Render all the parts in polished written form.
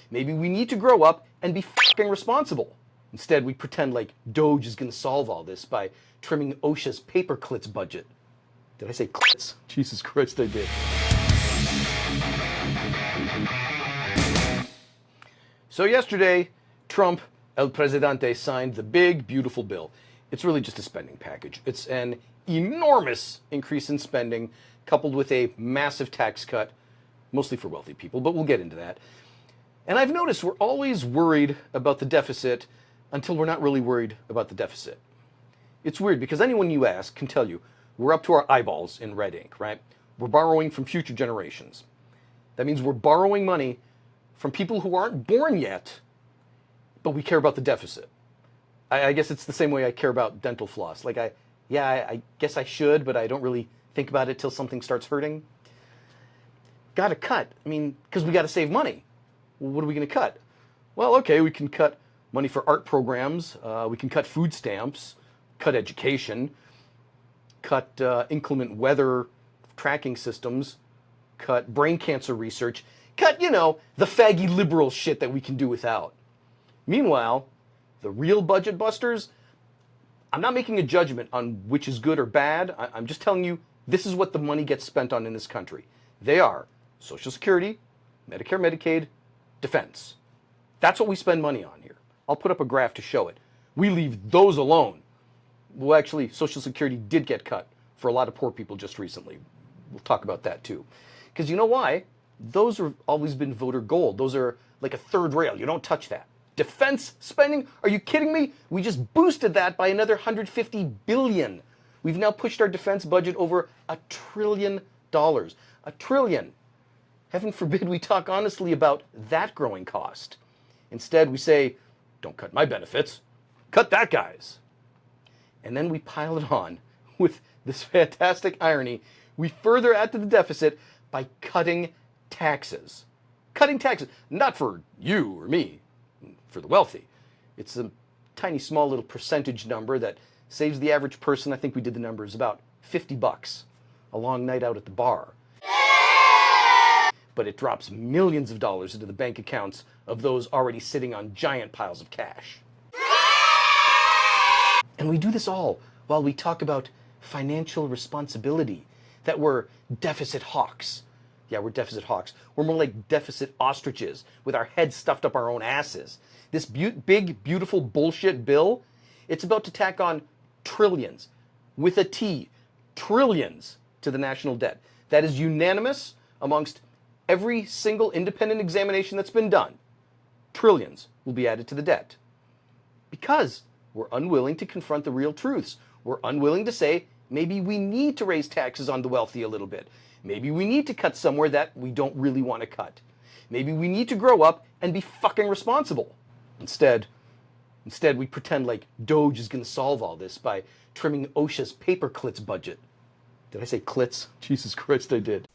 Maybe we need to grow up and be fucking responsible. Instead, we pretend like Doge is going to solve all this by trimming OSHA's paperclips budget. Did I say clits? Jesus Christ, I did. So yesterday, Trump, El Presidente, signed the big, beautiful bill. It's really just a spending package. It's an enormous increase in spending coupled with a massive tax cut, mostly for wealthy people, but we'll get into that. And I've noticed we're always worried about the deficit until we're not really worried about the deficit. It's weird because anyone you ask can tell you we're up to our eyeballs in red ink, right? We're borrowing from future generations. That means we're borrowing money from people who aren't born yet, but we care about the deficit. I guess it's the same way I care about dental floss. Like, I guess I should, but I don't really think about it till something starts hurting. Got to cut. I mean, because we got to save money. Well, what are we going to cut? Well, okay, we can cut money for art programs. We can cut food stamps, cut education, cut inclement weather tracking systems, cut brain cancer research, cut, the faggy liberal shit that we can do without. Meanwhile, the real budget busters, I'm not making a judgment on which is good or bad. I'm just telling you, this is what the money gets spent on in this country. They are Social Security, Medicare, Medicaid, defense. That's what we spend money on here. I'll put up a graph to show it. We leave those alone. Well, actually, Social Security did get cut for a lot of poor people just recently. We'll talk about that too. Because you know why? Those have always been voter gold. Those are like a third rail. You don't touch that. Defense spending? Are you kidding me? We just boosted that by another $150 billion. We've now pushed our defense budget over $1 trillion. $1 trillion. Heaven forbid we talk honestly about that growing cost. Instead, we say, don't cut my benefits, cut that guy's. And then we pile it on with this fantastic irony. We further add to the deficit by cutting taxes. Cutting taxes, not for you or me, for the wealthy. It's a tiny, small little percentage number that saves the average person, I think we did the numbers, about $50. A long night out at the bar. But it drops millions of dollars into the bank accounts of those already sitting on giant piles of cash. And we do this all while we talk about financial responsibility, that we're deficit hawks. Yeah, we're deficit hawks. We're more like deficit ostriches with our heads stuffed up our own asses. This big, beautiful bullshit bill, it's about to tack on trillions, with a T, trillions to the national debt. That is unanimous amongst every single independent examination that's been done. Trillions will be added to the debt. Because we're unwilling to confront the real truths. We're unwilling to say, maybe we need to raise taxes on the wealthy a little bit. Maybe we need to cut somewhere that we don't really want to cut. Maybe we need to grow up and be fucking responsible. Instead, we pretend like Doge is going to solve all this by trimming OSHA's paperclips budget. Did I say clits? Jesus Christ, I did.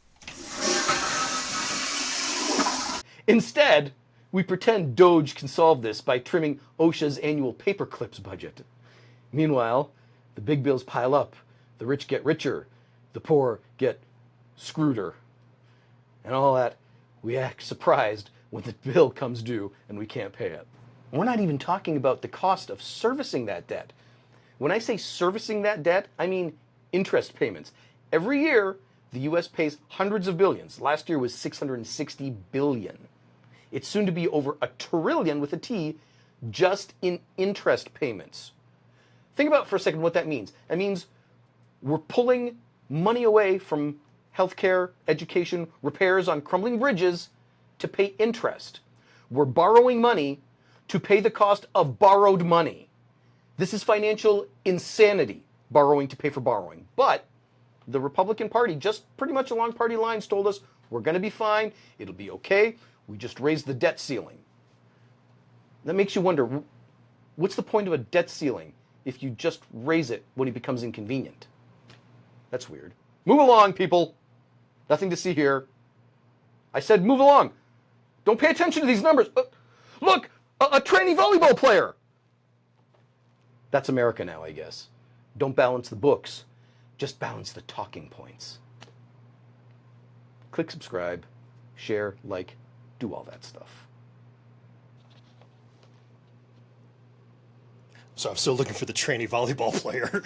Instead, we pretend Doge can solve this by trimming OSHA's annual paperclips budget. Meanwhile, the big bills pile up. The rich get richer. The poor get screweder. And all that, we act surprised when the bill comes due and we can't pay it. We're not even talking about the cost of servicing that debt. When I say servicing that debt, I mean interest payments. Every year, the US pays hundreds of billions. Last year was $660 billion. It's soon to be over $1 trillion with a T just in interest payments. Think about for a second what that means. That means we're pulling money away from healthcare, education, repairs on crumbling bridges to pay interest. We're borrowing money to pay the cost of borrowed money. This is financial insanity, borrowing to pay for borrowing. But the Republican Party, just pretty much along party lines, told us we're going to be fine, it'll be okay, we just raised the debt ceiling. That makes you wonder, what's the point of a debt ceiling if you just raise it when it becomes inconvenient? That's weird. Move along, people. Nothing to see here. I said move along. Don't pay attention to these numbers. Look, a trainee volleyball player. That's America now, I guess. Don't balance the books. Just balance the talking points. Click subscribe, share, like, do all that stuff. So I'm still looking for the trainee volleyball player.